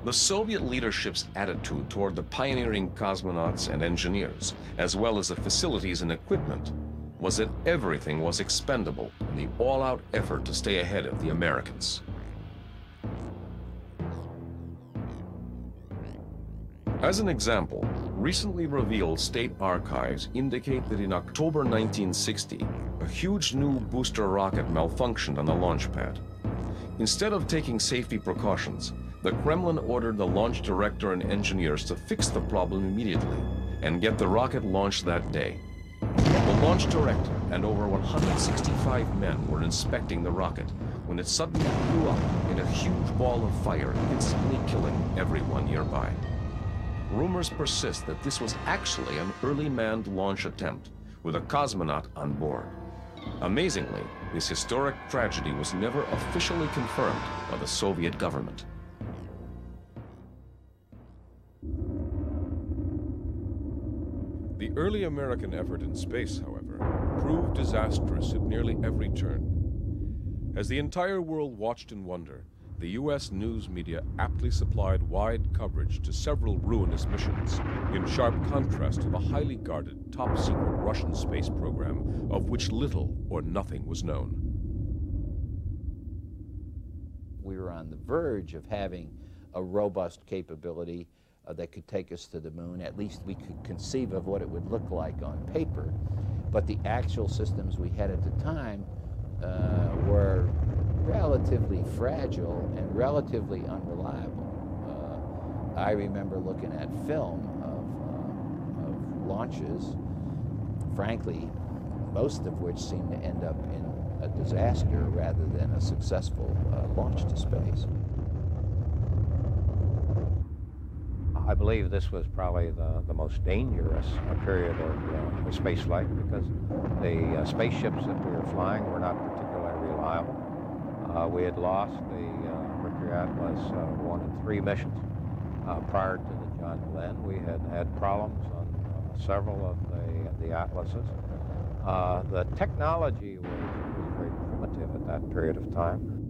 The Soviet leadership's attitude toward the pioneering cosmonauts and engineers, as well as the facilities and equipment, was that everything was expendable in the all-out effort to stay ahead of the Americans. As an example, recently revealed state archives indicate that in October 1960, a huge new booster rocket malfunctioned on the launch pad. Instead of taking safety precautions, the Kremlin ordered the launch director and engineers to fix the problem immediately and get the rocket launched that day. The launch director and over 165 men were inspecting the rocket when it suddenly blew up in a huge ball of fire, instantly killing everyone nearby. Rumors persist that this was actually an early manned launch attempt with a cosmonaut on board. Amazingly, this historic tragedy was never officially confirmed by the Soviet government. The early American effort in space, however, proved disastrous at nearly every turn. As the entire world watched in wonder, the U.S. news media aptly supplied wide coverage to several ruinous missions, in sharp contrast to the highly guarded, top-secret Russian space program, of which little or nothing was known. We were on the verge of having a robust capability that could take us to the moon. At least we could conceive of what it would look like on paper. But the actual systems we had at the time were relatively fragile and relatively unreliable. I remember looking at film of launches, frankly, most of which seemed to end up in a disaster rather than a successful launch to space. I believe this was probably the most dangerous period of space flight because the spaceships that we were flying were not particularly reliable. We had lost the Mercury Atlas 1 and 3 missions. Prior to the John Glenn, we had had problems on several of the Atlases. The technology was very primitive at that period of time.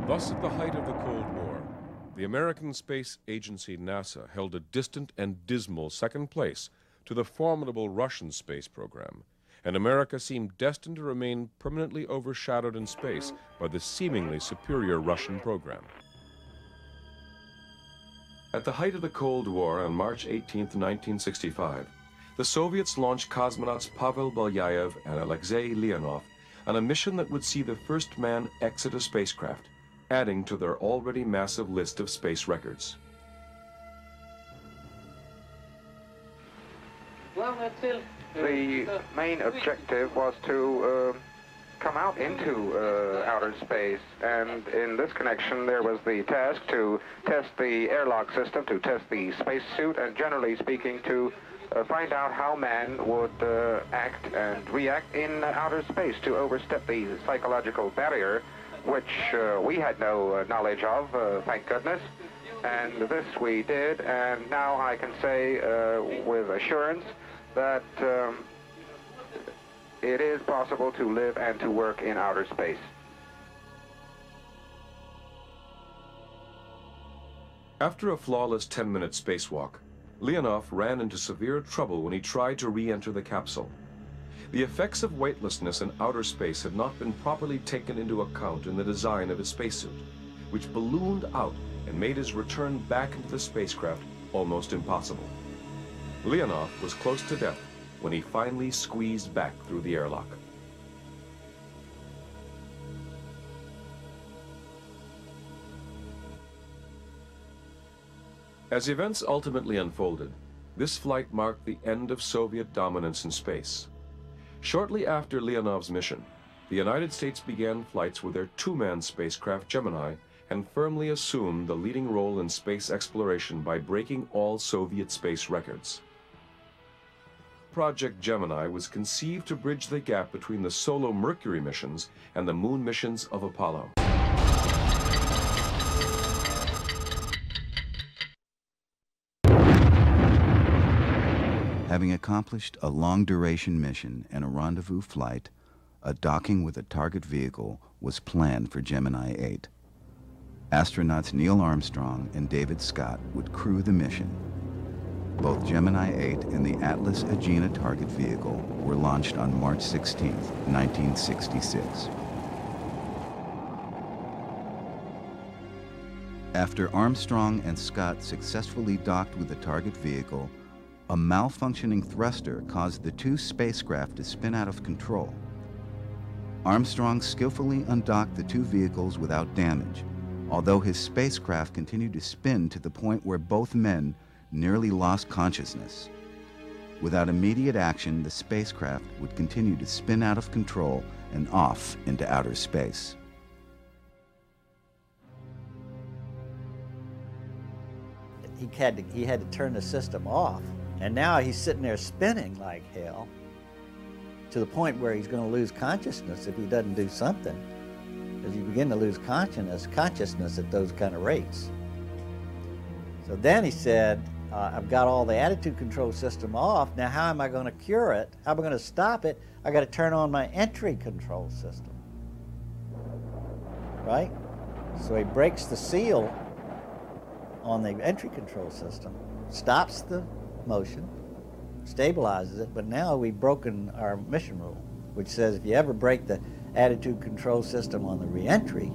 Thus, at the height of the Cold War, the American Space Agency NASA held a distant and dismal second place to the formidable Russian space program, and America seemed destined to remain permanently overshadowed in space by the seemingly superior Russian program. At the height of the Cold War on March 18, 1965, the Soviets launched cosmonauts Pavel Belyaev and Alexei Leonov on a mission that would see the first man exit a spacecraft, adding to their already massive list of space records. The main objective was to come out into outer space, and in this connection there was the task to test the airlock system, to test the spacesuit, and generally speaking to find out how man would act and react in outer space, to overstep the psychological barrier which we had no knowledge of, thank goodness. And this we did, and now I can say with assurance that it is possible to live and to work in outer space. After a flawless 10-minute spacewalk, Leonov ran into severe trouble when he tried to re-enter the capsule. The effects of weightlessness in outer space had not been properly taken into account in the design of his spacesuit, which ballooned out and made his return back into the spacecraft almost impossible. Leonov was close to death when he finally squeezed back through the airlock. As events ultimately unfolded, this flight marked the end of Soviet dominance in space. Shortly after Leonov's mission, the United States began flights with their two-man spacecraft Gemini and firmly assumed the leading role in space exploration by breaking all Soviet space records. Project Gemini was conceived to bridge the gap between the solo Mercury missions and the moon missions of Apollo. Having accomplished a long-duration mission and a rendezvous flight, a docking with a target vehicle was planned for Gemini 8. Astronauts Neil Armstrong and David Scott would crew the mission. Both Gemini 8 and the Atlas Agena target vehicle were launched on March 16, 1966. After Armstrong and Scott successfully docked with the target vehicle, a malfunctioning thruster caused the two spacecraft to spin out of control. Armstrong skillfully undocked the two vehicles without damage, although his spacecraft continued to spin to the point where both men nearly lost consciousness. Without immediate action, the spacecraft would continue to spin out of control and off into outer space. He had to turn the system off, and now he's sitting there spinning like hell to the point where he's going to lose consciousness if he doesn't do something, because you begin to lose consciousness at those kind of rates. So then he said, I've got all the attitude control system off. Now how am I going to cure it? How am I going to stop it? I got to turn on my entry control system, right? So he breaks the seal on the entry control system, stops the motion, stabilizes it, but now we've broken our mission rule, which says if you ever break the attitude control system on the re-entry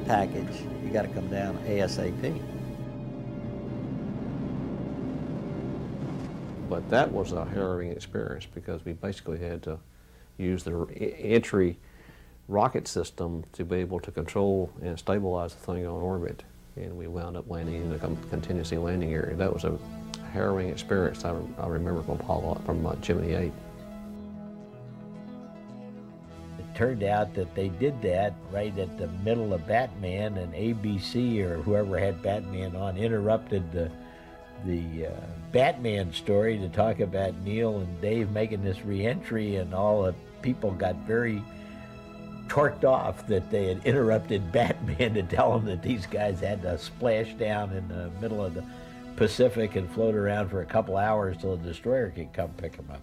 package, you got to come down ASAP. But that was a harrowing experience because we basically had to use the entry rocket system to be able to control and stabilize the thing on orbit. And we wound up landing in a contingency landing area. That was a harrowing experience I remember from Gemini 8. It turned out that they did that right at the middle of Batman, and ABC or whoever had Batman on interrupted the Batman story to talk about Neil and Dave making this re-entry, and all the people got very torqued off that they had interrupted Batman to tell them that these guys had to splash down in the middle of the Pacific and float around for a couple hours till a destroyer could come pick them up.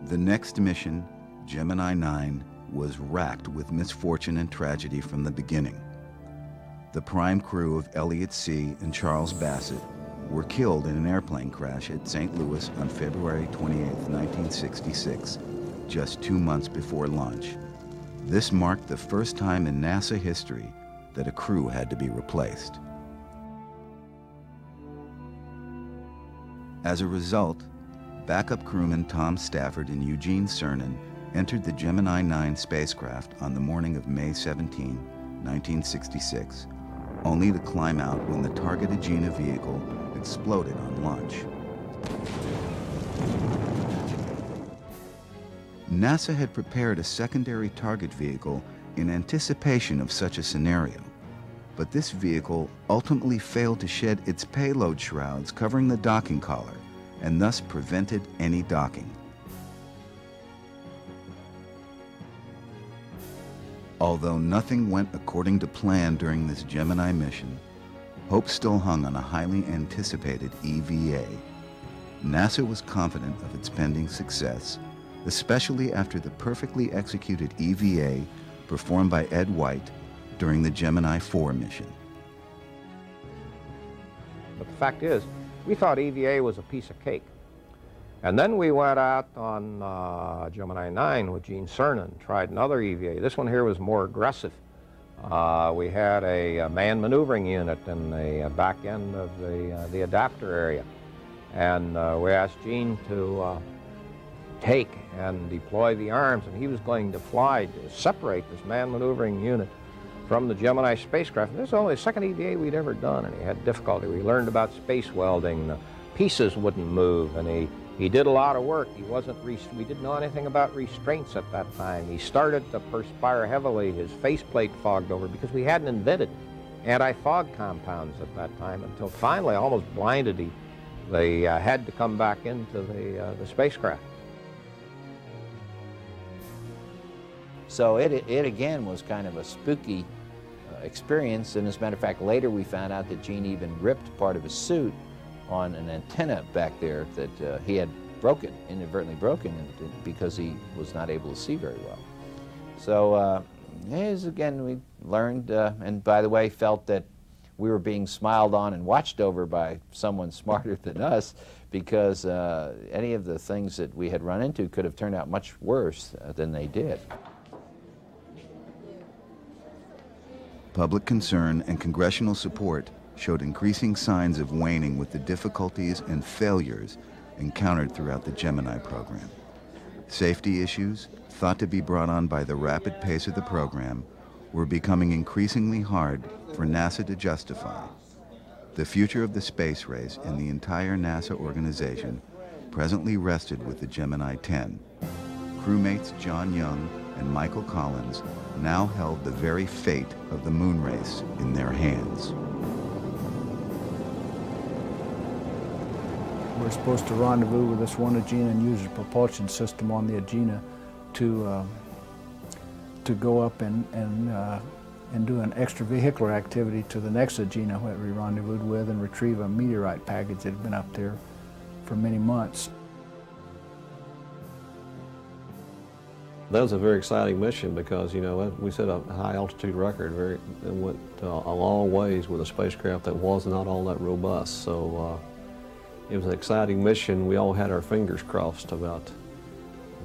The next mission, Gemini 9, was racked with misfortune and tragedy from the beginning. The prime crew of Elliot C. and Charles Bassett were killed in an airplane crash at St. Louis on February 28, 1966, just 2 months before launch. This marked the first time in NASA history that a crew had to be replaced. As a result, backup crewmen Tom Stafford and Eugene Cernan entered the Gemini 9 spacecraft on the morning of May 17, 1966, only to climb out when the target Agena vehicle exploded on launch. NASA had prepared a secondary target vehicle in anticipation of such a scenario, but this vehicle ultimately failed to shed its payload shrouds covering the docking collar and thus prevented any docking. Although nothing went according to plan during this Gemini mission, hope still hung on a highly anticipated EVA. NASA was confident of its pending success, especially after the perfectly executed EVA performed by Ed White during the Gemini 4 mission. But the fact is, we thought EVA was a piece of cake. And then we went out on Gemini 9 with Gene Cernan, tried another EVA. This one here was more aggressive. We had a manned maneuvering unit in the back end of the adapter area. And we asked Gene to take and deploy the arms, and he was going to fly to separate this manned maneuvering unit from the Gemini spacecraft. And this is only the second EVA we'd ever done, and he had difficulty. We learned about space welding. The pieces wouldn't move, and he did a lot of work. We didn't know anything about restraints at that time. He started to perspire heavily. His faceplate fogged over because we hadn't invented anti-fog compounds at that time until finally, almost blinded, they had to come back into the spacecraft. So it again was kind of a spooky experience, and as a matter of fact, later we found out that Gene even ripped part of his suit on an antenna back there that he had broken, inadvertently broken, because he was not able to see very well. So again, we learned, and by the way, felt that we were being smiled on and watched over by someone smarter than us, because any of the things that we had run into could have turned out much worse than they did. Public concern and congressional support showed increasing signs of waning with the difficulties and failures encountered throughout the Gemini program. Safety issues, thought to be brought on by the rapid pace of the program, were becoming increasingly hard for NASA to justify. The future of the space race and the entire NASA organization presently rested with the Gemini 10. Crewmates John Young and Michael Collins now held the very fate of the moon race in their hands. We're supposed to rendezvous with this one Agena and use a propulsion system on the Agena to go up and do an extravehicular activity to the next Agena that we rendezvoused with and retrieve a meteorite package that had been up there for many months. That was a very exciting mission because, you know, we set a high altitude record, it went a long ways with a spacecraft that was not all that robust. So it was an exciting mission. We all had our fingers crossed about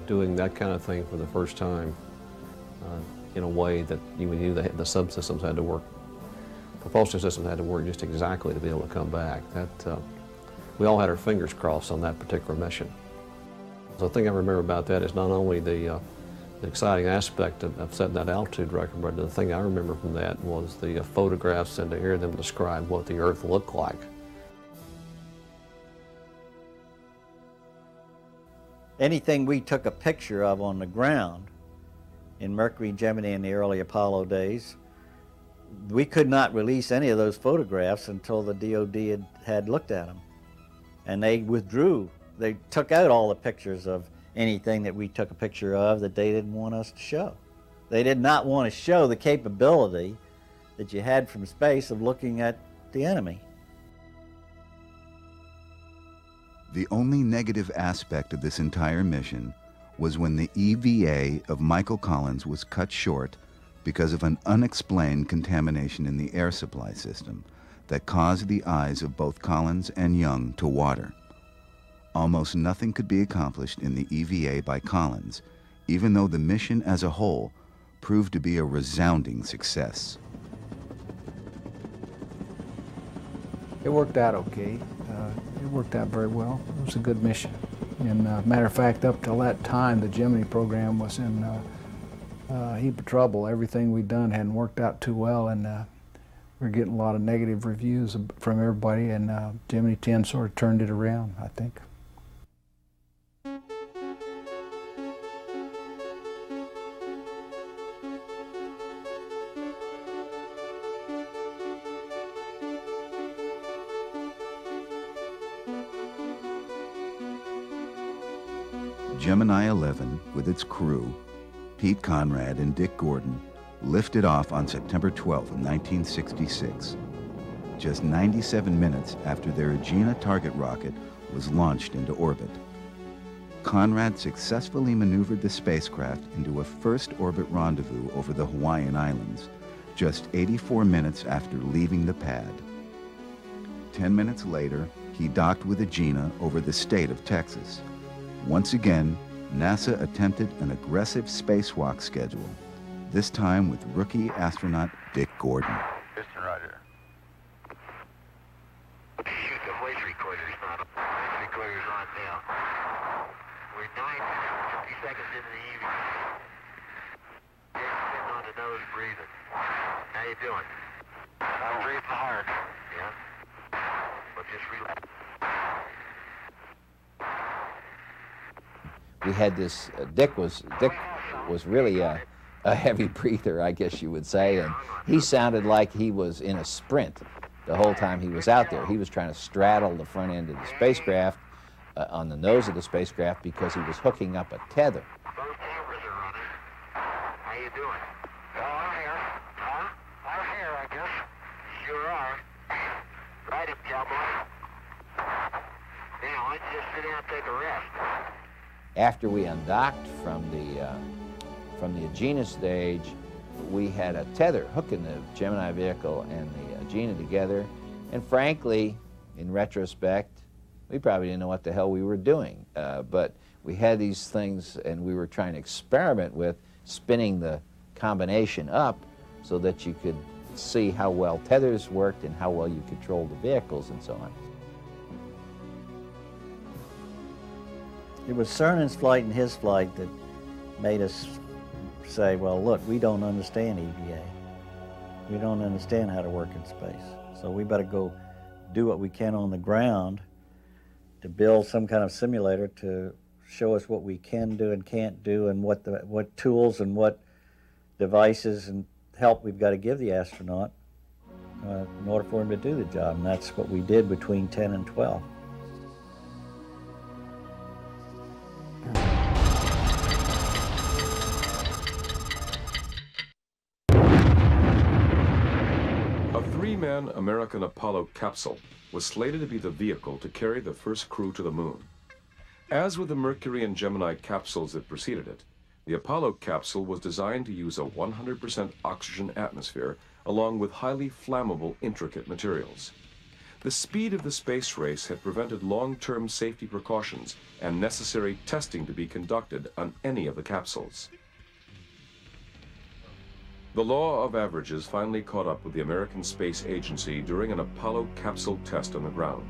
doing that kind of thing for the first time in a way that you knew the subsystems had to work, propulsion systems had to work just exactly to be able to come back. We all had our fingers crossed on that particular mission. So the thing I remember about that is not only the exciting aspect of setting that altitude record, but the thing I remember from that was the photographs and to hear them describe what the Earth looked like. Anything we took a picture of on the ground in Mercury, Gemini in the early Apollo days, we could not release any of those photographs until the DOD had looked at them. And they withdrew. They took out all the pictures of anything that we took a picture of that they didn't want us to show. They did not want to show the capability that you had from space of looking at the enemy. The only negative aspect of this entire mission was when the EVA of Michael Collins was cut short because of an unexplained contamination in the air supply system that caused the eyes of both Collins and Young to water. Almost nothing could be accomplished in the EVA by Collins, even though the mission as a whole proved to be a resounding success. It worked out okay. It worked out very well. It was a good mission. And matter of fact, up till that time, the Gemini program was in a heap of trouble. Everything we'd done hadn't worked out too well, and we were getting a lot of negative reviews from everybody, and Gemini 10 sort of turned it around, I think. Gemini 11, with its crew, Pete Conrad and Dick Gordon, lifted off on September 12, 1966, just 97 minutes after their Agena target rocket was launched into orbit. Conrad successfully maneuvered the spacecraft into a first orbit rendezvous over the Hawaiian Islands, just 84 minutes after leaving the pad. 10 minutes later, he docked with Agena over the state of Texas. Once again, NASA attempted an aggressive spacewalk schedule, this time with rookie astronaut Dick Gordon. Houston, roger. Shoot, the voice recorder's on. Voice recorder's on now. We're 9:50 seconds into the evening. Dick's sitting on the nose breathing. How you doing? I'm breathing hard. Yeah? Well, just relax. We had this, Dick was really a heavy breather, I guess you would say, and he sounded like he was in a sprint the whole time he was out there. He was trying to straddle the front end of the spacecraft, on the nose of the spacecraft, because he was hooking up a tether. Both cameras are running. How you doing? Oh, I'm here. Huh? I'm here, I guess. Sure are. Right up, cowboy. Now, why don't you just sit down and take a rest? After we undocked from the Agena stage, we had a tether hooking the Gemini vehicle and the Agena together, and frankly, in retrospect, we probably didn't know what the hell we were doing, but we had these things and we were trying to experiment with spinning the combination up so that you could see how well tethers worked and how well you controlled the vehicles and so on. It was Cernan's flight and his flight that made us say, well, look, we don't understand EVA. We don't understand how to work in space. So we better go do what we can on the ground to build some kind of simulator to show us what we can do and can't do, and what tools and what devices and help we've got to give the astronaut in order for him to do the job. And that's what we did between 10 and 12. A three-man American Apollo capsule was slated to be the vehicle to carry the first crew to the moon. As with the Mercury and Gemini capsules that preceded it, the Apollo capsule was designed to use a 100% oxygen atmosphere along with highly flammable, intricate materials. The speed of the space race had prevented long-term safety precautions and necessary testing to be conducted on any of the capsules. The law of averages finally caught up with the American Space Agency during an Apollo capsule test on the ground.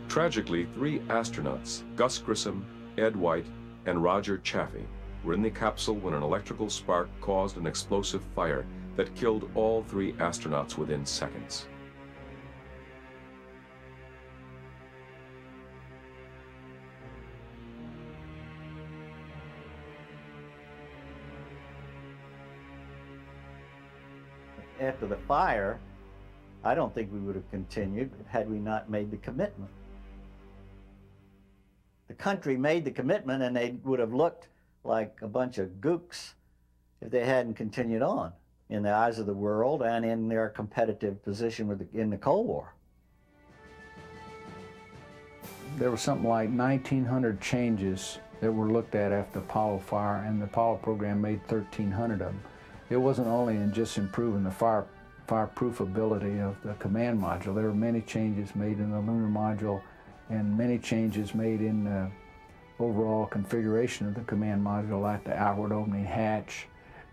Tragically, 3 astronauts, Gus Grissom, Ed White, and Roger Chaffee, were in the capsule when an electrical spark caused an explosive fire that killed all 3 astronauts within seconds. After the fire, I don't think we would have continued had we not made the commitment. The country made the commitment, and they would have looked like a bunch of gooks if they hadn't continued on in the eyes of the world and in their competitive position in the Cold War. There was something like 1,900 changes that were looked at after Apollo fire, and the Apollo program made 1,300 of them. It wasn't only in just improving the fireproof ability of the command module. There were many changes made in the lunar module and many changes made in the overall configuration of the command module, like the outward opening hatch,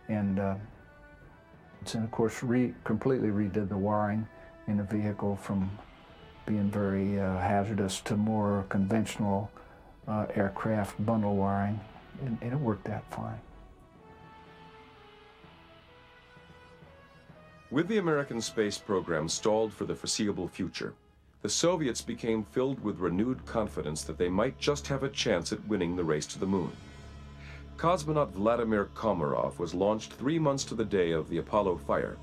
and of course completely redid the wiring in the vehicle from being very hazardous to more conventional aircraft bundle wiring, and it worked out fine. With the American space program stalled for the foreseeable future, the Soviets became filled with renewed confidence that they might just have a chance at winning the race to the moon. Cosmonaut Vladimir Komarov was launched 3 months to the day of the Apollo fire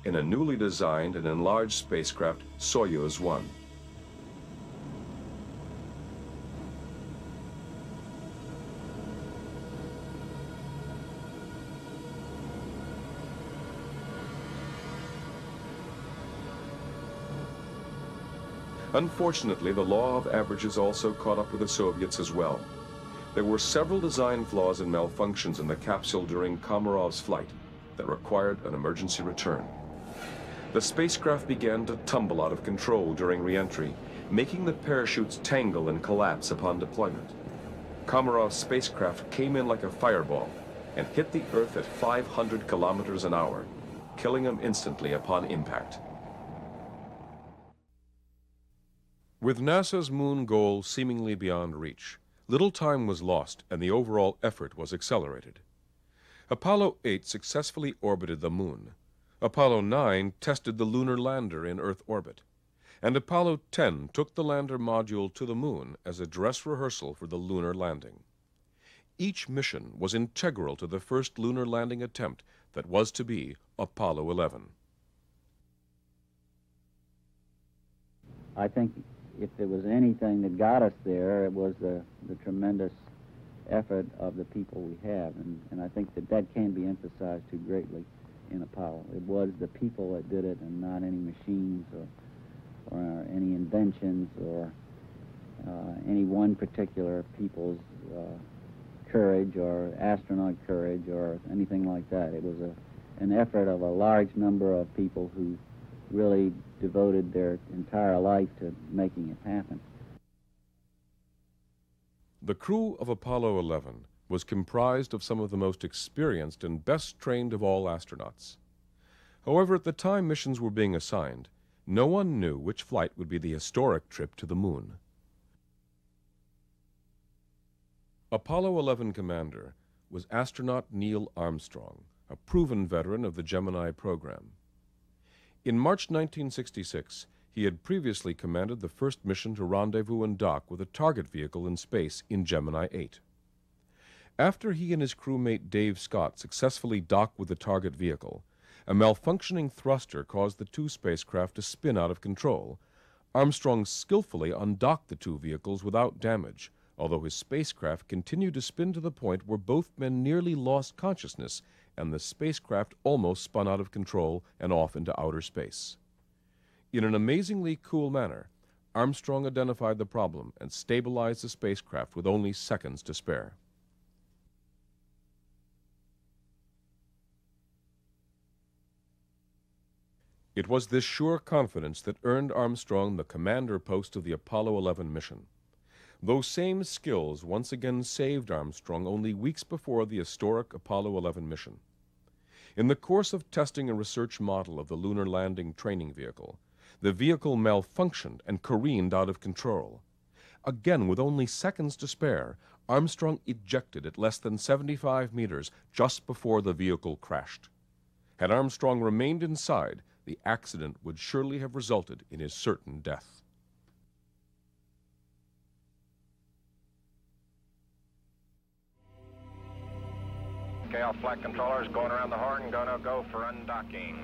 in a newly designed and enlarged spacecraft, Soyuz 1. Unfortunately, the law of averages also caught up with the Soviets as well. There were several design flaws and malfunctions in the capsule during Komarov's flight that required an emergency return. The spacecraft began to tumble out of control during re-entry, making the parachutes tangle and collapse upon deployment. Komarov's spacecraft came in like a fireball and hit the Earth at 500 kilometers an hour, killing him instantly upon impact. With NASA's moon goal seemingly beyond reach, little time was lost and the overall effort was accelerated. Apollo 8 successfully orbited the moon. Apollo 9 tested the lunar lander in Earth orbit. And Apollo 10 took the lander module to the moon as a dress rehearsal for the lunar landing. Each mission was integral to the first lunar landing attempt that was to be Apollo 11. I think if there was anything that got us there, it was the tremendous effort of the people we have. And I think that can be emphasized too greatly in Apollo. It was the people that did it and not any machines or any inventions or any one particular people's courage or astronaut courage or anything like that. It was an effort of a large number of people who really devoted their entire life to making it happen. The crew of Apollo 11 was comprised of some of the most experienced and best trained of all astronauts. However, at the time missions were being assigned, no one knew which flight would be the historic trip to the moon. Apollo 11 commander was astronaut Neil Armstrong, a proven veteran of the Gemini program. In March 1966, he had previously commanded the first mission to rendezvous and dock with a target vehicle in space in Gemini 8. After he and his crewmate Dave Scott successfully docked with the target vehicle, a malfunctioning thruster caused the two spacecraft to spin out of control. Armstrong skillfully undocked the two vehicles without damage, although his spacecraft continued to spin to the point where both men nearly lost consciousness and the spacecraft almost spun out of control and off into outer space. In an amazingly cool manner, Armstrong identified the problem and stabilized the spacecraft with only seconds to spare. It was this sure confidence that earned Armstrong the commander post of the Apollo 11 mission. Those same skills once again saved Armstrong only weeks before the historic Apollo 11 mission. In the course of testing a research model of the lunar landing training vehicle, the vehicle malfunctioned and careened out of control. Again, with only seconds to spare, Armstrong ejected at less than 75 meters just before the vehicle crashed. Had Armstrong remained inside, the accident would surely have resulted in his certain death. Okay, all flight controllers going around the horn, gonna go for undocking.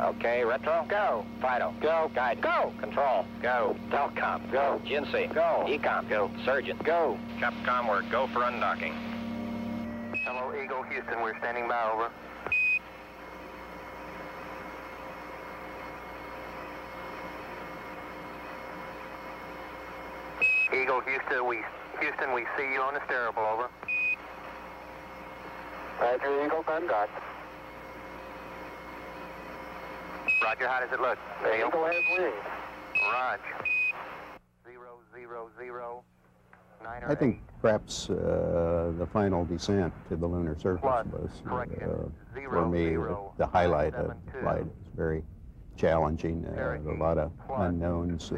Okay, retro, go. Fido, go. Guide, go. Control, go. Telcom, go. GNC, go. Ecom, go. Surgeon, go. Capcom, we're go for undocking. Hello, Eagle, Houston, we're standing by, over. Eagle, Houston, we see you on the steerable, over. Roger, Eagle, undocked. Roger, how does it look? The Eagle has wings. Roger. 000 I think perhaps the final descent to the lunar surface was, for me, the highlight of the flight. It was very challenging, a lot of unknowns,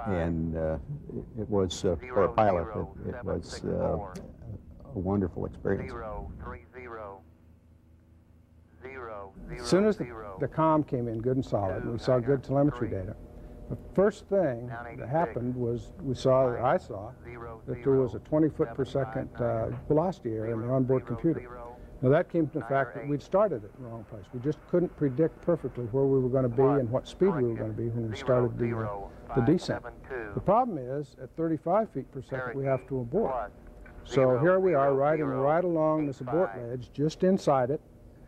and it was, for a pilot, it was a wonderful experience. As soon as the comm came in good and solid, and we saw good telemetry data, the first thing that happened was I saw that there was a 20 foot per second velocity error in the onboard computer. Now that came from the fact that we'd started at the wrong place. We just couldn't predict perfectly where we were going to be and what speed we were going to be when we started the descent. The problem is, at 35 feet per second, we have to abort. So here we are riding right along this abort ledge, just inside it,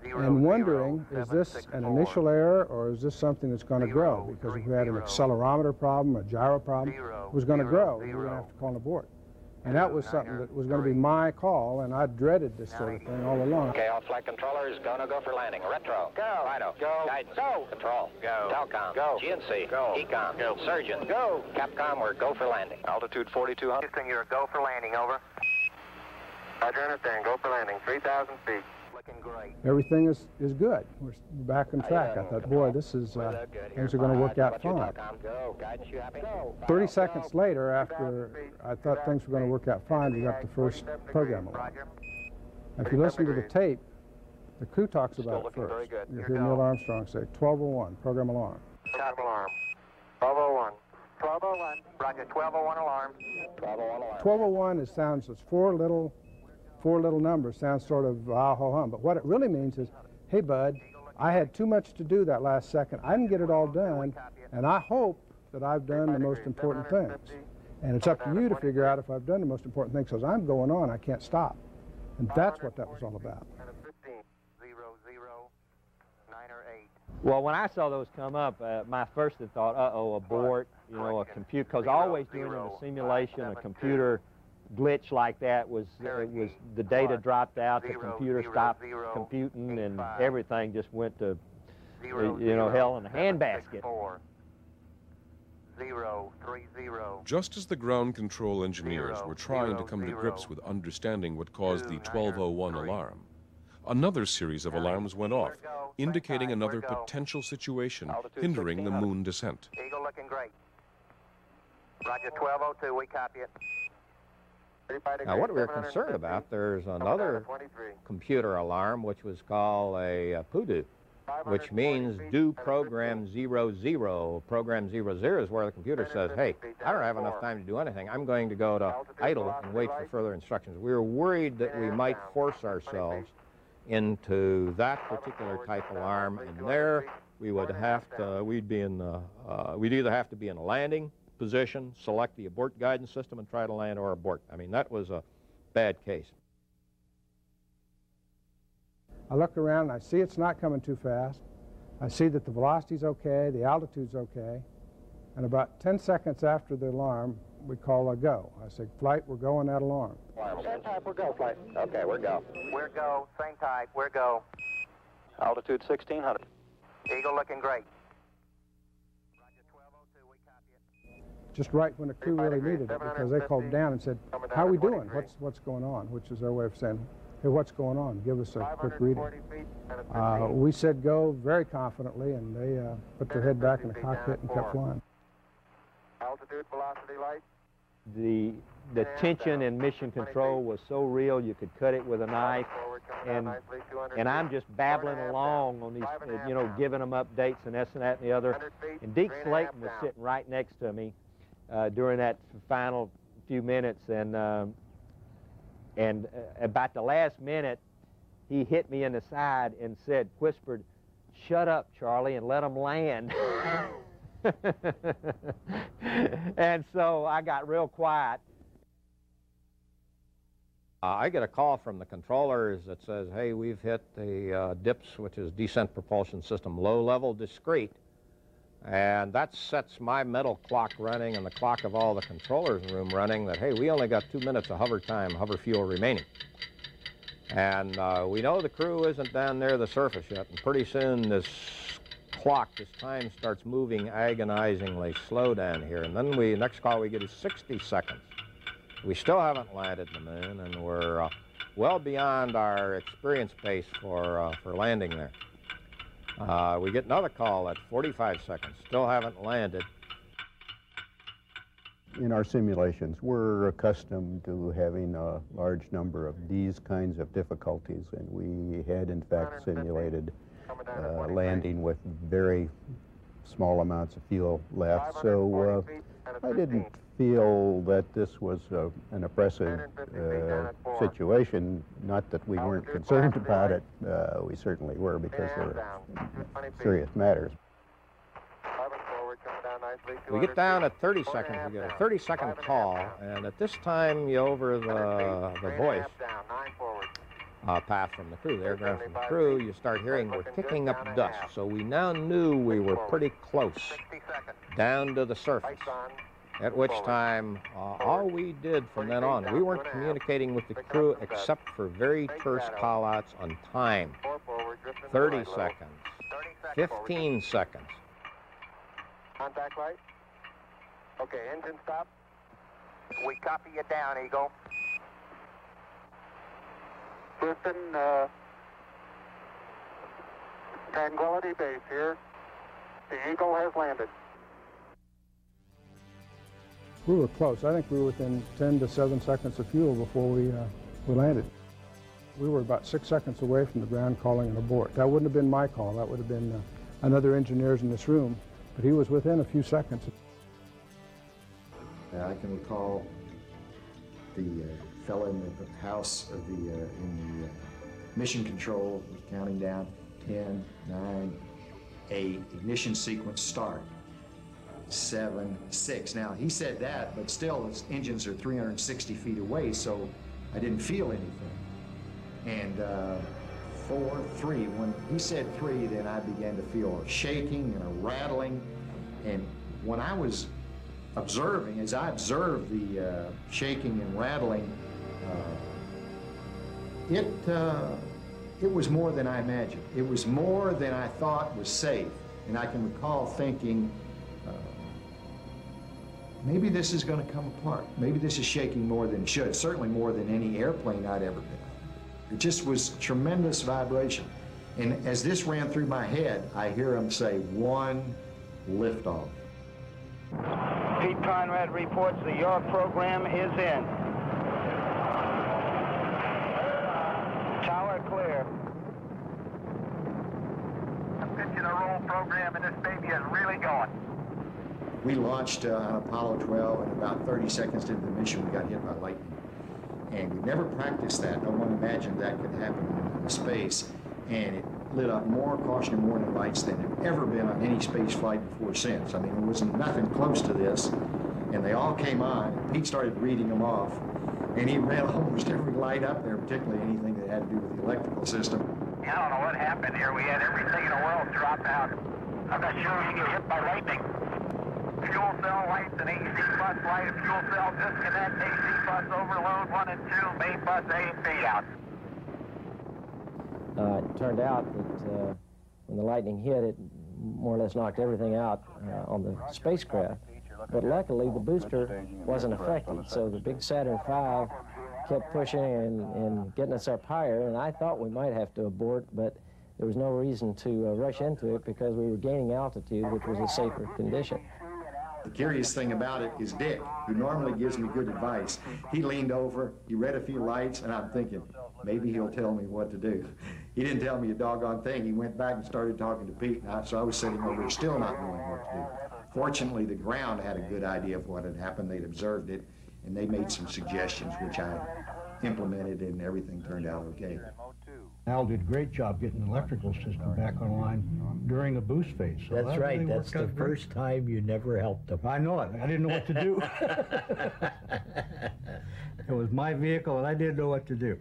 and wondering, is this an initial error or is this something that's going to grow? Because if we had an accelerometer problem, a gyro problem, it was going to grow, and we were going to have to call an abort. And that was something that was going to be my call, and I dreaded this sort of thing all along. Okay, all flight controllers, gonna go for landing. Retro, go. Fido, go. Guidance, go. Control, go. Telcom, go. GNC, go. Ecom, go. Surgeon, go. Capcom, we're go for landing. Altitude 4200. Houston, you're a go for landing, over. Roger, understand, go for landing, 3,000 feet. Looking great. Everything is good. We're back on track. I thought, boy, this is, things are going to work out fine. 30 seconds later, after I thought things were going to work out fine, we got the first program alarm. If you listen to the tape, the crew talks about it first. You hear Neil Armstrong say, 1201, program alarm. Top alarm. 1201. 1201. Roger, 1201 alarm. 1201 alarm. 1201, it sounds, it's four little numbers, sounds sort of ah-ho-hum, but what it really means is, hey bud, I had too much to do that last second. I didn't get it all done, and I hope that I've done the most important things. And it's up to you to figure out if I've done the most important things, because I'm going on, I can't stop. And that's what that was all about. Well, when I saw those come up, my first thought, uh-oh, abort, you know, a computer, because always doing in a simulation, a computer glitch like that was the data dropped out, the computer stopped computing, and everything just went to, you know, hell in a handbasket. Just as the ground control engineers were trying to come to grips with understanding what caused the 1201 alarm, another series of alarms went off, indicating another potential situation hindering the moon descent. Eagle looking great. Roger, 1202, we copy it. Now, what we were concerned about, there's another computer alarm, which was called a PUDU, which means do program 00. Program 00 is where the computer says, hey, I don't have enough time to do anything. I'm going to go to idle and wait for further instructions. We were worried that we might force ourselves into that particular type alarm, and there we would have to, we'd either have to be in a landing position, select the abort guidance system and try to land or abort. I mean, that was a bad case. I look around and I see it's not coming too fast. I see that the velocity's okay, the altitude's okay, and about 10 seconds after the alarm, we call a go. I say, flight, we're going that alarm. Same type, we're go, flight. Okay, we're go. We're go, same type, we're go. Altitude 1600. Eagle looking great. Roger, 1202, we copy it. Just right when the crew really needed it, because they called down and said, how are we doing? What's going on? Which is their way of saying, hey, what's going on? Give us a quick reading. We said go very confidently, and they put their head back in the cockpit and kept flying. Altitude, velocity, light. The tension in mission control was so real you could cut it with a knife, and I'm just babbling along on these, you know, giving them updates and this and that and the other. And Deke Slayton was sitting right next to me during that final few minutes, and about the last minute, he hit me in the side and said, whispered, "Shut up, Charlie, and let them land." And so I got real quiet. I get a call from the controllers that says, hey, we've hit the DIPS, which is Descent Propulsion System, low-level discrete. And that sets my mental clock running and the clock of all the controllers in the room running that, hey, we only got 2 minutes of hover time, hover fuel remaining. And we know the crew isn't down near the surface yet, and pretty soon this clock, this time starts moving agonizingly slow down here. And then next call we get is 60 seconds. We still haven't landed the moon, and we're well beyond our experience base for landing there. We get another call at 45 seconds, still haven't landed. In our simulations, we're accustomed to having a large number of these kinds of difficulties, and we had in fact simulated landing with very small amounts of fuel left, so I didn't feel that this was an oppressive situation. Not that we weren't concerned about it. We certainly were, because they were serious matters. We get down at 30 seconds. We get a 30-second call, and at this time, over the voice path from the crew, the airground from the crew, you start hearing we're kicking up dust. So we now knew we were pretty close down to the surface. At which time, all we did from then on, we weren't communicating with the crew except for very terse call-outs on time. 30 seconds, 15 seconds. Contact light. Okay, engine stop. We copy you down, Eagle. Houston, Tranquility Base here. The Eagle has landed. We were close. I think we were within 10 to 7 seconds of fuel before we landed. We were about 6 seconds away from the ground calling an abort. That wouldn't have been my call. That would have been another engineers in this room, but he was within a few seconds. I can recall the fellow in the house of in the mission control counting down 10, 9, 8, ignition sequence start. 7, 6. Now, he said that, but still, his engines are 360 feet away, so I didn't feel anything. And 4, 3. When he said 3, then I began to feel a shaking and a rattling. And when I was observing, as I observed the shaking and rattling, it was more than I imagined. It was more than I thought was safe. And I can recall thinking, maybe this is going to come apart. Maybe this is shaking more than it should, certainly more than any airplane I'd ever been on. It just was tremendous vibration. And as this ran through my head, I hear him say, 1 liftoff. Pete Conrad reports that your program is in. Tower clear. I'm pitching a roll program and this baby is really going. We launched on Apollo 12, and about 30 seconds into the mission, we got hit by lightning. And we never practiced that. No one imagined that could happen in space. And it lit up more cautionary warning lights than had ever been on any space flight before since. I mean, there was nothing close to this. And they all came on, and Pete started reading them off. And he read almost every light up there, particularly anything that had to do with the electrical system. I don't know what happened here. We had everything in the world drop out. I'm not sure we get hit by lightning. Fuel cell lights and AC bus light, fuel cell disconnect, AC bus overload 1 and 2, main bus A and B out. It turned out that when the lightning hit, it more or less knocked everything out on the spacecraft. But luckily, the booster wasn't affected, so the big Saturn V kept pushing and getting us up higher, and I thought we might have to abort, but there was no reason to rush into it because we were gaining altitude, which was a safer condition. The curious thing about it is Dick, who normally gives me good advice. He leaned over, he read a few lights, and I'm thinking, maybe he'll tell me what to do. He didn't tell me a doggone thing. He went back and started talking to Pete, so I was sitting over there still not knowing what to do. Fortunately, the ground had a good idea of what had happened. They'd observed it, and they made some suggestions, which I implemented, and everything turned out okay. Al did a great job getting the electrical system back online during the boost phase. So that's that right. really That's the first time you never helped him. I know it. I didn't know what to do. It was my vehicle, and I didn't know what to do.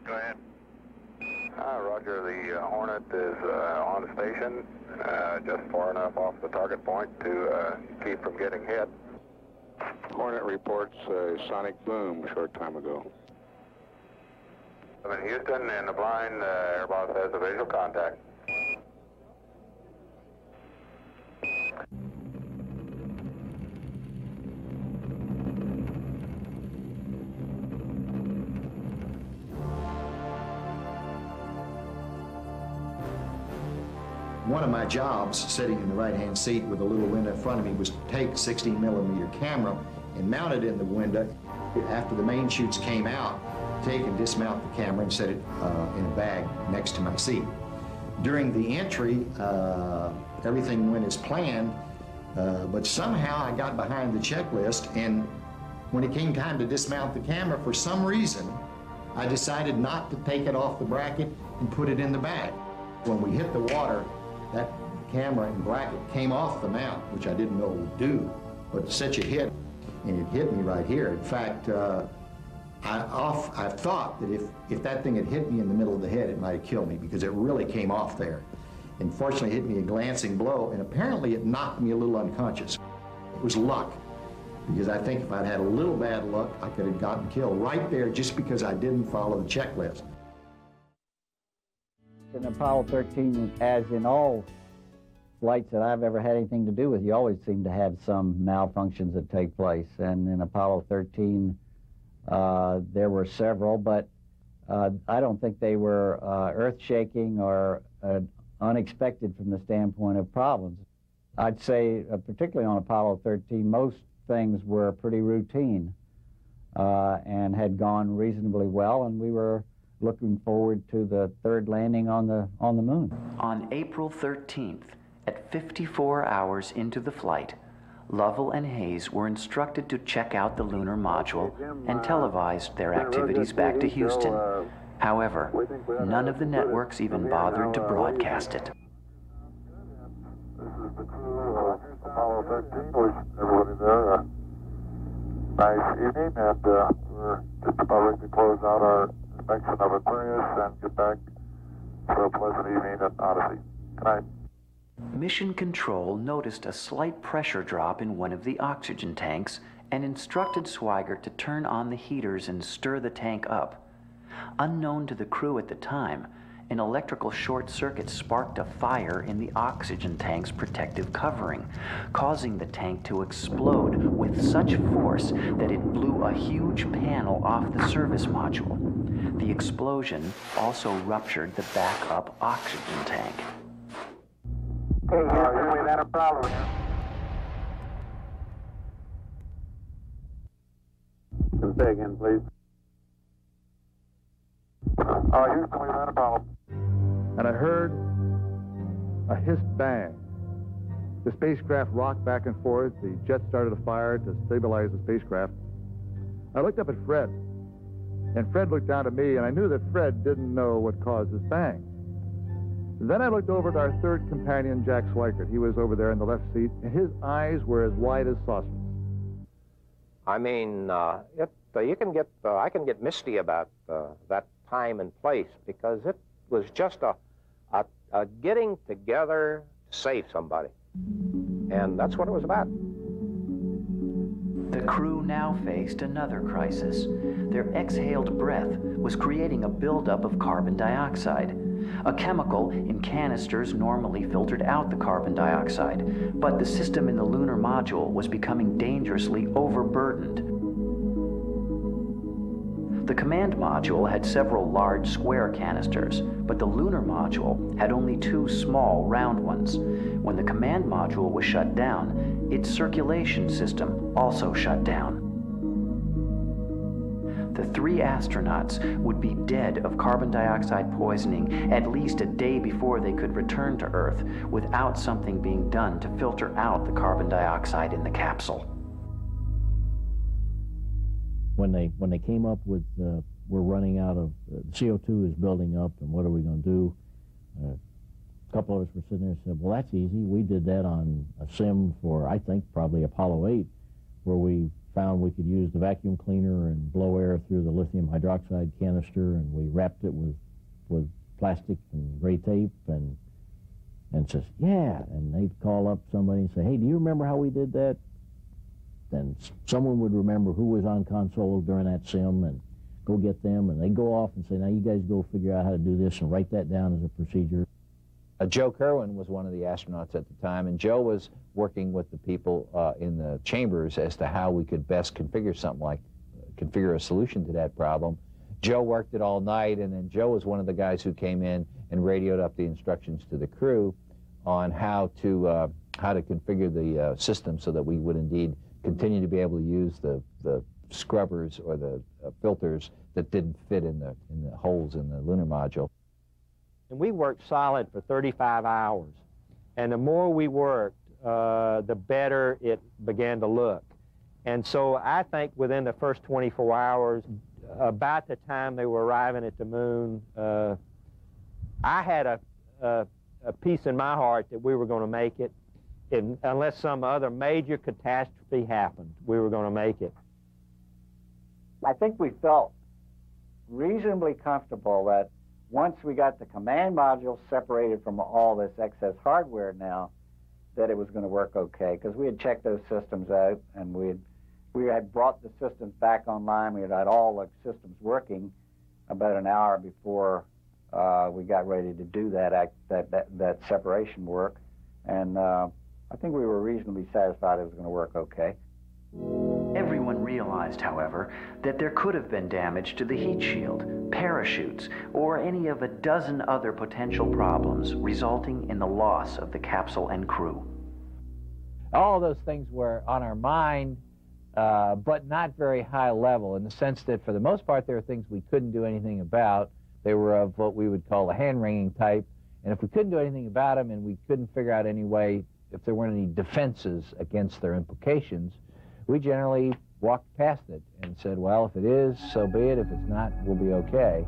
Go ahead. Roger, the Hornet is on station, just far enough off the target point to keep from getting hit. Hornet reports a sonic boom a short time ago. I'm in Houston, and the blind airboss has a visual contact. One of my jobs, sitting in the right-hand seat with a little window in front of me, was to take a 16mm camera and mount it in the window. After the main chutes came out, take and dismount the camera and set it in a bag next to my seat. During the entry, everything went as planned, but somehow I got behind the checklist, and when it came time to dismount the camera, for some reason, I decided not to take it off the bracket and put it in the bag. When we hit the water, that camera and bracket came off the mount, which I didn't know it would do, but such a hit, and it hit me right here. In fact, I thought that if that thing had hit me in the middle of the head, it might have killed me, because it really came off there. And fortunately, it hit me a glancing blow, and apparently it knocked me a little unconscious. It was luck, because I think if I'd had a little bad luck, I could have gotten killed right there just because I didn't follow the checklist. In Apollo 13, as in all flights that I've ever had anything to do with, you always seem to have some malfunctions that take place. And in Apollo 13, there were several, but I don't think they were earth-shaking or unexpected from the standpoint of problems. I'd say, particularly on Apollo 13, most things were pretty routine and had gone reasonably well, and we were looking forward to the third landing on the moon. On April 13th, at 54 hours into the flight, Lovell and Hayes were instructed to check out the lunar module and televised their activities back to Houston. However, none of the networks even bothered to broadcast it. This is the crew of Apollo 13. Wish everybody there a nice evening, and We're just about to close out our inspection of Aquarius and get back to a pleasant evening at Odyssey. Good night. Mission Control noticed a slight pressure drop in one of the oxygen tanks and instructed Swigert to turn on the heaters and stir the tank up. Unknown to the crew at the time, an electrical short circuit sparked a fire in the oxygen tank's protective covering, causing the tank to explode with such force that it blew a huge panel off the service module. The explosion also ruptured the backup oxygen tank. Hey, Houston, we've had a problem here. Say again, please. Houston, we've had a problem. And I heard a hissed bang. The spacecraft rocked back and forth. The jet started a fire to stabilize the spacecraft. I looked up at Fred, and Fred looked down at me, and I knew that Fred didn't know what caused this bang. Then I looked over at our third companion, Jack Swigert. He was over there in the left seat, and his eyes were as wide as saucers. I mean, you can get, I can get misty about that time and place, because it was just a getting together to save somebody. And that's what it was about. The crew now faced another crisis. Their exhaled breath was creating a buildup of carbon dioxide. A chemical in canisters normally filtered out the carbon dioxide, but the system in the lunar module was becoming dangerously overburdened. The command module had several large square canisters, but the lunar module had only 2 small round ones. When the command module was shut down, its circulation system also shut down. The 3 astronauts would be dead of carbon dioxide poisoning at least a day before they could return to Earth without something being done to filter out the carbon dioxide in the capsule. When they came up with, we're running out of, CO2 is building up, and what are we going to do? A couple of us were sitting there and said, well, that's easy. We did that on a sim for, I think, probably Apollo 8, where we found we could use the vacuum cleaner and blow air through the lithium hydroxide canister, and we wrapped it with plastic and gray tape, and says, yeah, and they'd call up somebody and say, hey, do you remember how we did that? Then someone would remember who was on console during that sim and go get them, and they'd go off and say, now you guys go figure out how to do this and write that down as a procedure. Joe Kerwin was one of the astronauts at the time, and Joe was working with the people in the chambers as to how we could best configure something like, configure a solution to that problem. Joe worked it all night, and then Joe was one of the guys who came in and radioed up the instructions to the crew on how to configure the system so that we would indeed continue to be able to use the scrubbers or the filters that didn't fit in the holes in the lunar module. And we worked solid for 35 hours. And the more we worked, the better it began to look. And so I think within the first 24 hours, about the time they were arriving at the moon, I had a peace in my heart that we were going to make it. Unless some other major catastrophe happened, we were going to make it. I think we felt reasonably comfortable that once we got the command module separated from all this excess hardware now, that it was going to work okay, because we had checked those systems out, and we had brought the systems back online. We had all the systems working about an hour before we got ready to do that separation work, and I think we were reasonably satisfied it was going to work okay. Everyone realized, however, that there could have been damage to the heat shield, parachutes, or any of a dozen other potential problems resulting in the loss of the capsule and crew. All those things were on our mind, but not very high level, in the sense that for the most part there were things we couldn't do anything about. They were of what we would call the hand-wringing type, and if we couldn't do anything about them and we couldn't figure out any way, if there weren't any defenses against their implications, we generally walked past it and said, well, if it is, so be it. If it's not, we'll be okay.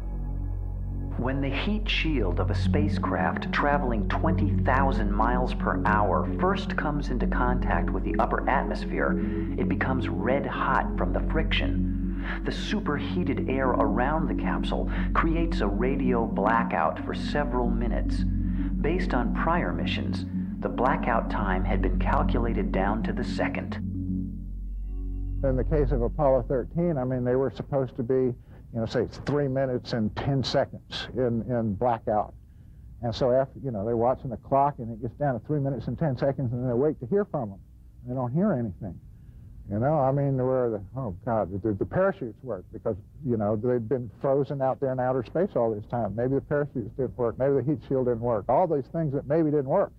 When the heat shield of a spacecraft traveling 20,000 miles per hour first comes into contact with the upper atmosphere, it becomes red hot from the friction. The superheated air around the capsule creates a radio blackout for several minutes. Based on prior missions, the blackout time had been calculated down to the second. In the case of Apollo 13, I mean, they were supposed to be, say it's 3 minutes and 10 seconds in blackout. And so after, they're watching the clock and it gets down to 3 minutes and 10 seconds and they wait to hear from them. They don't hear anything. I mean, the parachutes worked because, they'd been frozen out there in outer space all this time. Maybe the parachutes didn't work. Maybe the heat shield didn't work. All these things that maybe didn't work.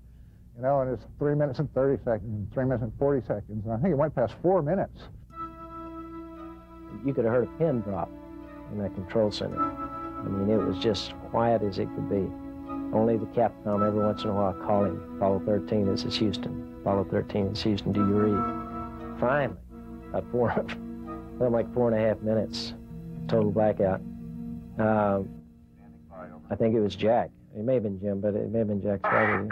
And it's 3 minutes and 30 seconds, and 3 minutes and 40 seconds. And I think it went past 4 minutes. You could have heard a pin drop in that control center. I mean, it was just quiet as it could be. Only the Capcom every once in a while calling, Apollo 13, this is Houston. Apollo 13, this is Houston, do you read? Finally, about 4.5 minutes, total blackout. I think it was Jack. It may have been Jim, but it may have been Jack's brother.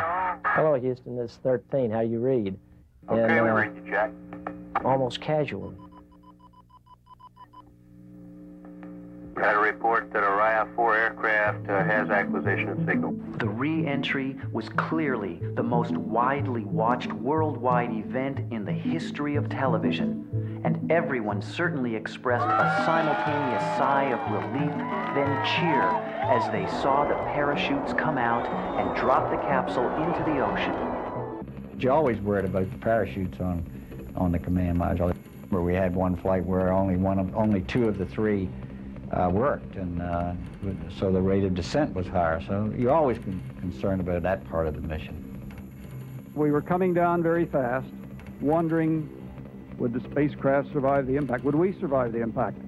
Hello, Houston, this is 13, how do you read? Okay, we read you, Jack. Almost casually. Got a report that a RIA-4 aircraft has acquisition signal. The re-entry was clearly the most widely watched worldwide event in the history of television, and everyone certainly expressed a simultaneous sigh of relief, then cheer, as they saw the parachutes come out and drop the capsule into the ocean. You always worried about the parachutes on the command module. Where we had one flight where only two of the three worked, and so the rate of descent was higher. So you're always concerned about that part of the mission. We were coming down very fast, wondering, would the spacecraft survive the impact? Would we survive the impact?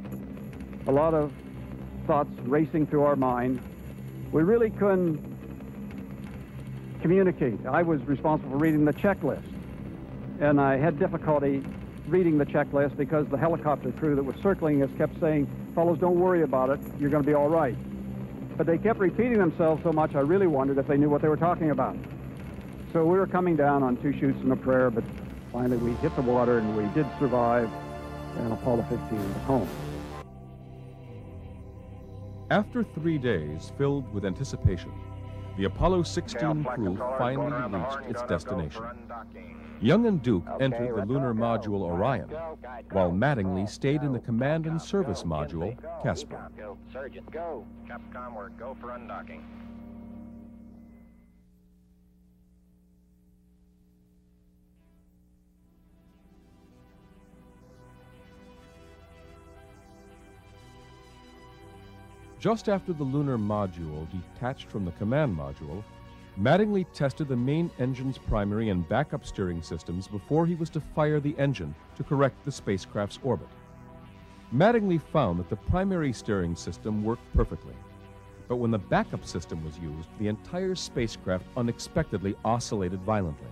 A lot of thoughts racing through our mind. We really couldn't communicate. I was responsible for reading the checklist, and I had difficulty reading the checklist because the helicopter crew that was circling us kept saying, fellows, don't worry about it, you're going to be all right. But they kept repeating themselves so much, I really wondered if they knew what they were talking about. So we were coming down on 2 chutes and a prayer, but finally we hit the water and we did survive, and Apollo 15 was home. After 3 days filled with anticipation, the Apollo 16 crew finally reached its destination. Young and Duke entered the lunar module Orion, while Mattingly stayed in the command and service module Casper. Go, Surgeon, go. Capcom, we're go for undocking. Just after the lunar module detached from the command module, Mattingly tested the main engine's primary and backup steering systems before he was to fire the engine to correct the spacecraft's orbit. Mattingly found that the primary steering system worked perfectly, but when the backup system was used, the entire spacecraft unexpectedly oscillated violently.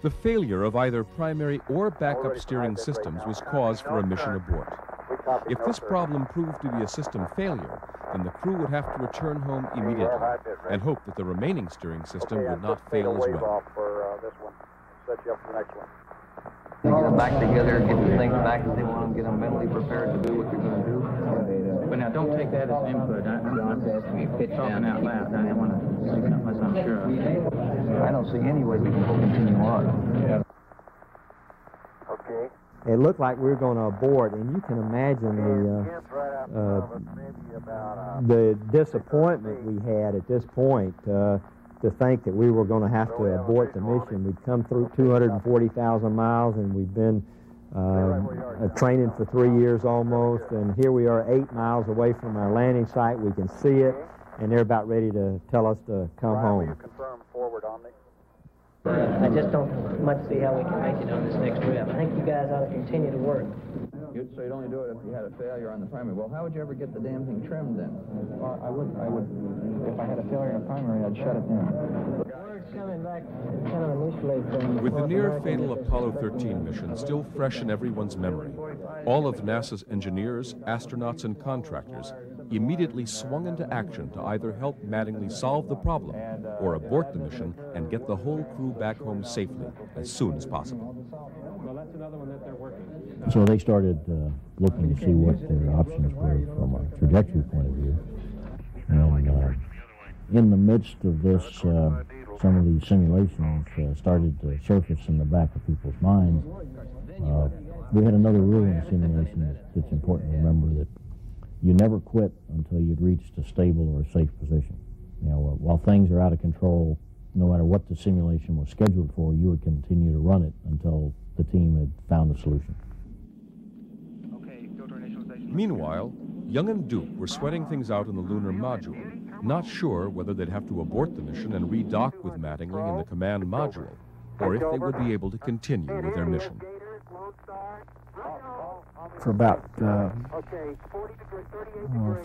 The failure of either primary or backup steering systems was cause for a mission abort. If this problem proved to be a system failure, then the crew would have to return home immediately and hope that the remaining steering system would not fail as well. Set you up for the next one. Get them back together, get the things back that they want them, get them mentally prepared to do what they're going to do. But now, don't take that as input. I'm talking out loud. I don't want to say something unless I'm sure. I don't see any way we can continue on. Okay. It looked like we were going to abort, and you can imagine the disappointment we had at this point to think that we were going to have to abort the mission. We'd come through 240,000 miles, and we'd been training for 3 years almost, and here we are 8 miles away from our landing site. We can see it, and they're about ready to tell us to come home. Confirm forward on me. I just don't much see how we can make it on this next trip. I think you guys ought to continue to work. You'd say you'd only do it if you had a failure on the primary. Well, how would you ever get the damn thing trimmed then? Well, I would, if I had a failure in the primary, I'd shut it down. Word's coming back kind of initially from... With the near-fatal Apollo 13 mission still fresh in everyone's memory, all of NASA's engineers, astronauts, and contractors immediately swung into action to either help Mattingly solve the problem or abort the mission and get the whole crew back home safely as soon as possible. that's another one that they're working. So they started looking to see what their options were from a trajectory point of view. And in the midst of this, some of these simulations started to surface in the back of people's minds. We had another rule in the simulation that's important to remember, that you never quit until you'd reached a stable or a safe position. You know, while things are out of control, no matter what the simulation was scheduled for, you would continue to run it until the team had found a solution. Meanwhile, Young and Duke were sweating things out in the lunar module, not sure whether they'd have to abort the mission and redock with Mattingly in the command module, or if they would be able to continue with their mission. For about 4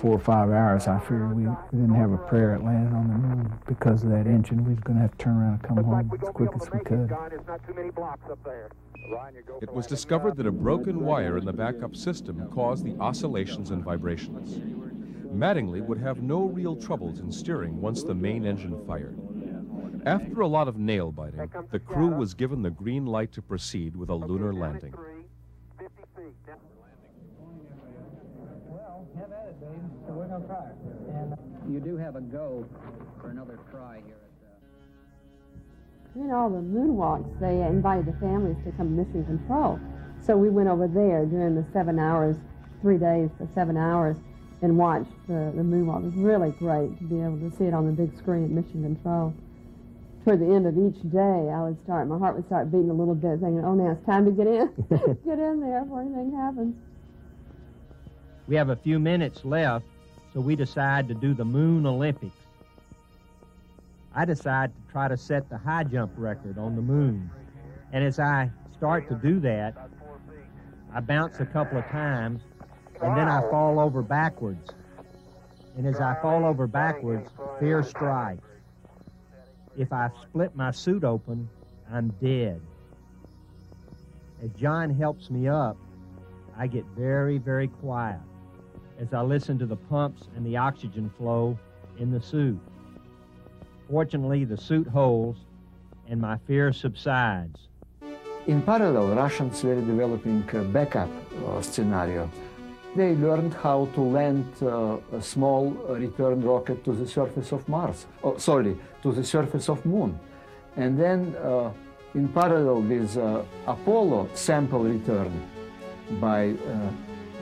or 5 hours, I figured we didn't have a prayer at landing on the moon because of that engine. We was going to have to turn around and come home as quick as we could. It was discovered that a broken wire in the backup system caused the oscillations and vibrations. Mattingly would have no real troubles in steering once the main engine fired. After a lot of nail-biting, the crew was given the green light to proceed with a lunar landing. Well, have at it, Dave. So we're going to try it. And you do have a go for another try here at In all the moonwalks, they invited the families to come mission control. So we went over there during the 7 hours, 3 days for 7 hours, and watched the moonwalk. It was really great to be able to see it on the big screen at mission control. Toward the end of each day, my heart would start beating a little bit, thinking, oh, now it's time to get in. Get in there before anything happens. We have a few minutes left, so we decide to do the Moon Olympics. I decide to try to set the high jump record on the moon. And as I start to do that, I bounce a couple of times, and then I fall over backwards. And as I fall over backwards, fear strikes. If I split my suit open, I'm dead. As John helps me up, I get very, very quiet as I listen to the pumps and the oxygen flow in the suit. Fortunately, the suit holds, and my fear subsides. In parallel, Russians were developing a backup scenario. They learned how to land a small return rocket to the surface of Mars, to the surface of Moon. And then, in parallel with Apollo sample return by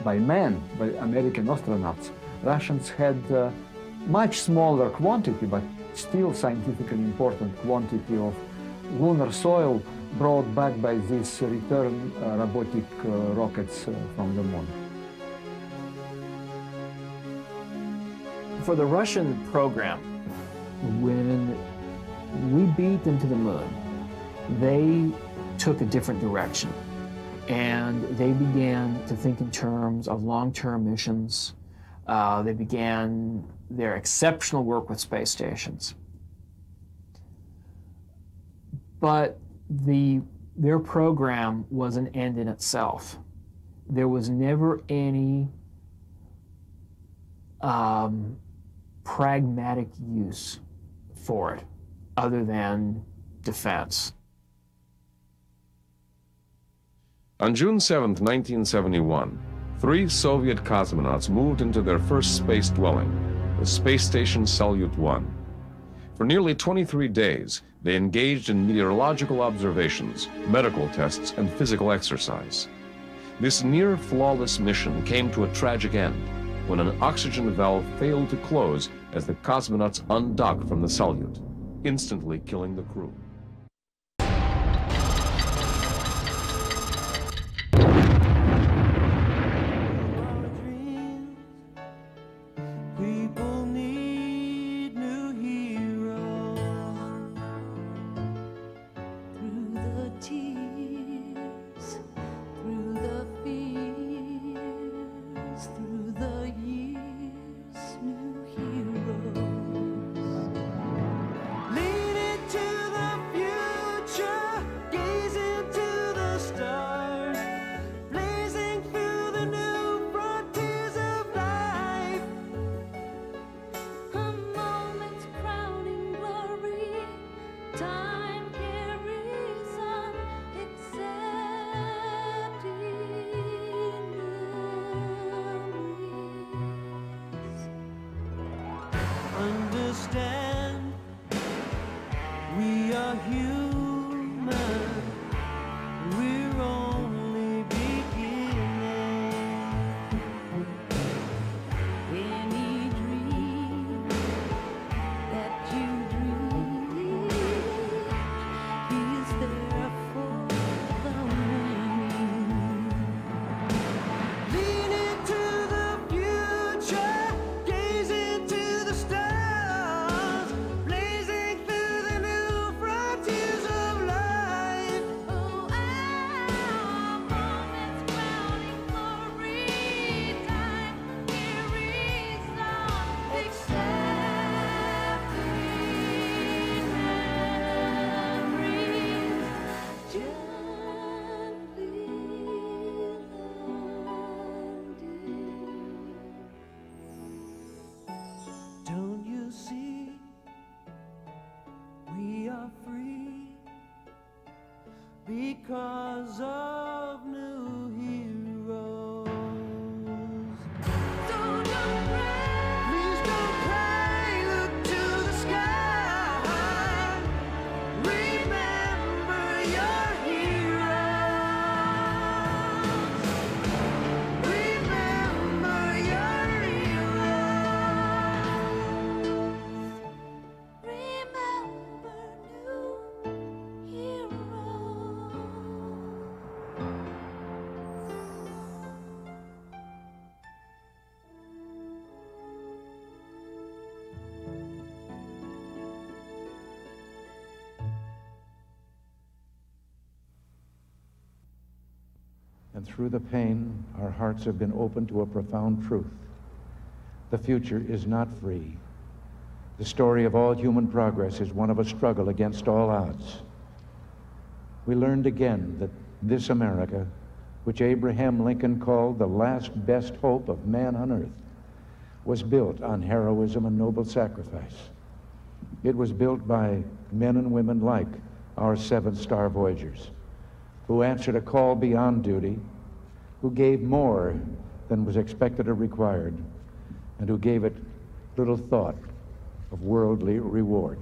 American astronauts, Russians had much smaller quantity, but still scientifically important quantity of lunar soil brought back by these return robotic rockets from the Moon. For the Russian program, when we beat them to the moon, they took a different direction. And they began to think in terms of long-term missions. They began their exceptional work with space stations. But their program was an end in itself. There was never any pragmatic use for it other than defense. On June 7, 1971, 3 Soviet cosmonauts moved into their first space dwelling, the space station Salyut-1. For nearly 23 days, they engaged in meteorological observations, medical tests, and physical exercise. This near-flawless mission came to a tragic end when an oxygen valve failed to close as the cosmonauts undocked from the Salyut, instantly killing the crew. Lead it to the because of new heroes. So don't cry, please don't cry, look to the sky. Remember your heroes. Remember your heroes. Remember new heroes. And through the pain, our hearts have been opened to a profound truth. The future is not free. The story of all human progress is one of a struggle against all odds. We learned again that this America, which Abraham Lincoln called the last best hope of man on earth, was built on heroism and noble sacrifice. It was built by men and women like our 7-star Voyagers, who answered a call beyond duty, who gave more than was expected or required, and who gave it little thought of worldly reward.